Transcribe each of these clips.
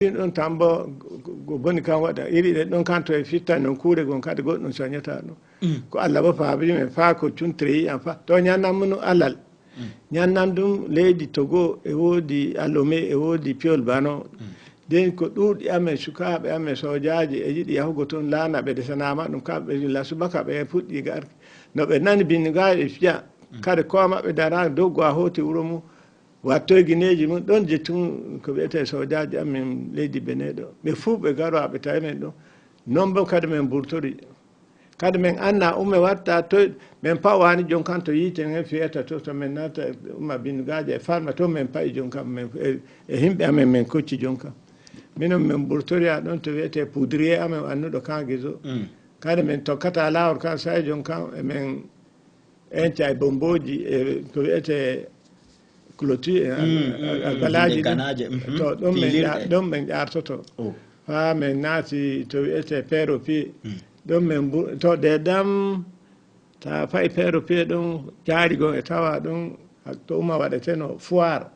ɗon tambo boni kan waɗa iri ɗe ɗon kan to e fitta non kuure gon kadi goɗɗum soñata ɗum ko Allah bo faabi men faa ko cuntiri an fa to ñannanmo no alal ñannan ɗum leydi Togo e woodi Alomé e woodi Piol Bano den ko ɗuuɗi amen sukaaɓe amen sojaji e yiɗi yahugo toon laana ɓe desanama ɗum kamɓe la subaka ɓe puɗɗi gar no ɓe nani bindigaji fiya kadi ko maɓɓe dara doggo a hoti wuro mum wattoye guineji mum ɗon jettum ko wiyete sojaji amen leydi Benin ɗo ɓe fuu ɓe garo ɓe tawi men ɗo non bo kadi men ɓurtori kadi men anna umme watta to men pawani jon kan to yiite hen fiyata to men nata umma bindigaji e farma to men payi jon kam men e himɓe amen men kocci jon kam minon men ɓurtoriya ɗon to wiyete poudrier amen annuɗo kan guiso kadi men tokkata lawol kan sayi jon kan emen enca e bomboji e ko wiyete clôture galaji to ɗon men ƴartoto ha men naati to wiyete pero pied ɗon men to de dam ta fayi pero pied ɗon jaari gon e tawa ɗon to umma waɗeteno foire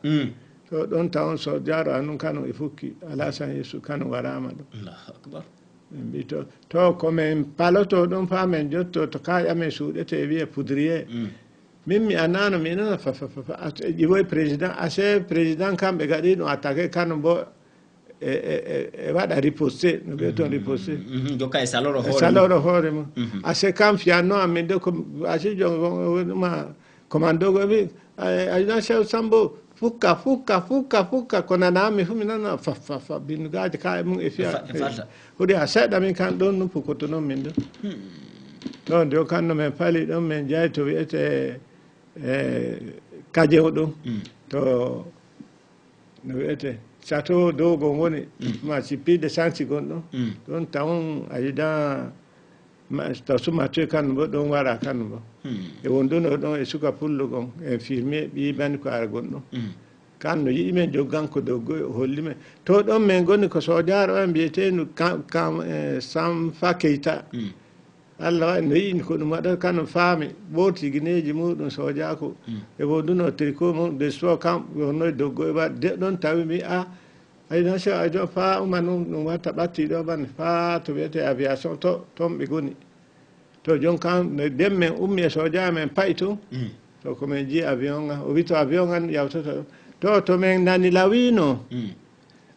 to ɗon tawon so jaro annun kano e fukki alasan yesu kano warama ɗum mbi to komin paloto ɗum fa men jotto to kaƴ amen suuɗete wiye poudrier min mi annano mi nana ƴiwoye président assez président kamɓe gaɗi ɗum attaqué kano bo e waɗa riposté no ɓe toon riposté jokka e saloɗo hoore mum assez kam fiyanno amin de ko asi joma commando go wi adjudant chef Sambo fukka ko nanami fu mi nana fa bindigaji ka e mum e fiya huɗi ha seeɗa min kan ɗon num pukoto noon min ɗo ɗon jo kanno men paali ɗon men jeeyi to wiyete kajew ɗum to no wiyete château dow gon woni ma sippide sanci gon ɗon ɗon tawon adjudant to sumatue kanno bo ɗon wara kanno bo e wonduno ɗon e suka pullo gon infirmier ɓi bani ko ara gon ɗon kanno yiɗi men jogganko doggoy o holli men to ɗon men goni ko sojaro en mbiyeteno Sanfa Keita Allah waɗi no yiɗi ko ɗum waɗata kano faami ɓooti guineji muɗum sojako e wonduno tricot mum de so kam wonnoye doggoy waɗde ɗon tawi mi adjudant chef ajo fa uma ɗum watta ɓatti ɗo ɓanne fa to wiyete aviation to toon ɓe goni to jon kam nden men ummi e soja men payi to to komin jii avion o wi to avion an yawtata to men nani lawino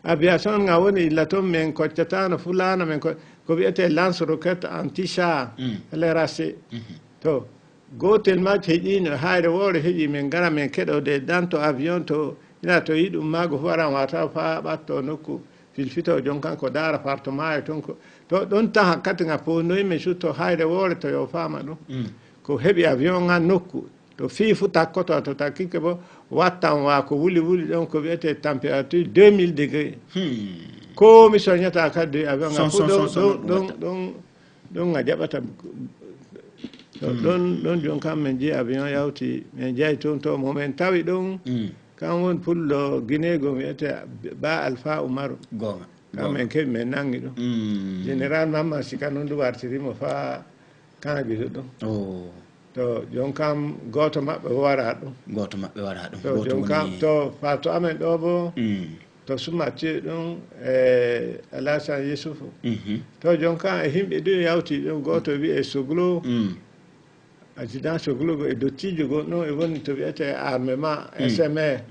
aviation nga woni illa toon men koccatano fulano men ko wiyete lance roquette anti-char LRAC to gotel majji heeƴino hayre woore heeƴi men gara men keɗode dan to avion to ina to yi ɗum maago fo aran wata fa ɓatto nokku filfito jon kan ko daara appartement e toon ko to ɗon tan hakkati nga pownoyi men sutto hayre woore to yo fama ɗum ko heeɓi avion ngan nokku to fii fu takkoto to takkike bo wattan wa ko wuli ɗon ko wiyete température 2000 degré ko mi soñata kadi avion nga fu ɗon nga jaɓata ɗon jon kam men jeeyi avion yawti men jeeyi toon to momen tawi ɗon kan woni pullo Guinée gon wiyete Ba Alpha Umaru kam men keɓi men nangi ɗum général Mama Sika noon ɗum wartirimo fa kan guiso ɗum to jon kam goto maɓɓe wara ɗum to jon kam to fato amen ɗo bo to sumatue ɗum e Alassane Yusuf to jon kam e himɓe ɗo yawti ɗum goto wiye Soglo adjudant Soglo e dottijo gon ɗon e woni to wiyete armement SMR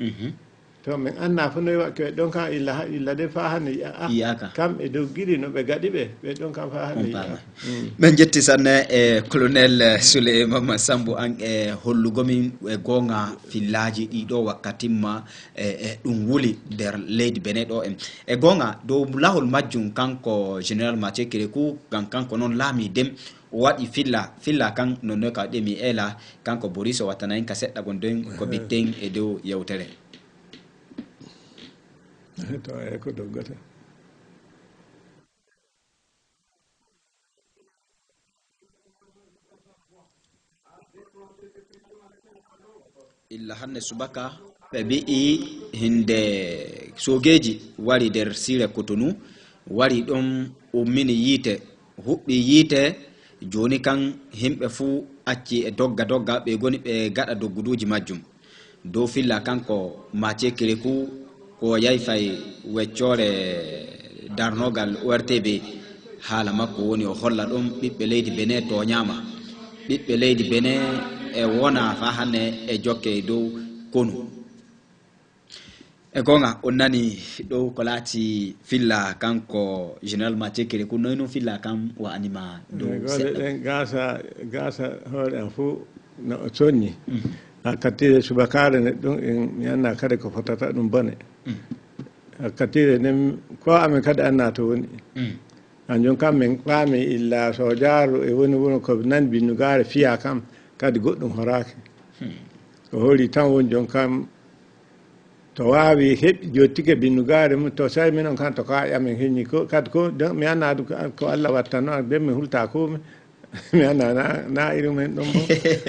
to min anna fo noyi wakke ɗon kam illa de fa hande yiyaka kamɓe dogguiri no ɓe gaɗi ɓe ɗon kam fa hande yiyaka min jetti sanne e colonel Soule Mama Sambo an e hollugomin e gonga fillaji ɗiɗo wakkatimma e ɗum wuli nder leydi Benin ɗo en e gonga dow lahol majjum kanko général Mathieu Kérékou kanko noon laami dem o waɗi filla kan nonno ka waɗi mi ela kanko Boris o wattana en ka seɗɗa gon den ko bitten e dow yewtere to e ko doggata illa hande subaka ɓe mbi'i hinde sogeji wari nder sire Cotonou wari ɗon ummini yiite huɓɓi yiite joni kan himɓe fuu acci e dogga ɓe goni ɓe gaɗa dogguduji majjum dow filla kanko Mathieu Kérékou ko yayi fay weccore darnogal ORTB haala makko woni o holla ɗum ɓiɓɓe leydi Benin to ñama ɓiɓɓe leydi Benin e wona fa hande e jokke dow konu e gonga on nani ɗo ko laati filla kanko général Matekere ko noyno filla kam wa anima dow seɗɗa gasa hoore am fo no o soññi hakkatire subakare ne ɗum en mi anna kadi ko fotata ɗum bone hakkatire nden ko amen kadi anna to woni hanjum kam min paami illa so jaaru e woni woni ko nan binnugare fiya kam kadi goɗɗum horaki ko holi tan woni jon kam to wawi heɓi jottike binnugare mum to sawi minon kan to ka amen heñi ko kadi ko mi anna ko Allah wattanno nden mi hulta komi mi anna na iri men ɗon bo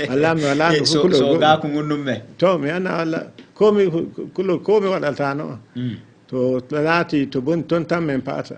walla mi wala no so ga ko gonnum me to mi anna walla komi waɗaltano to laati to boni toon tan min paata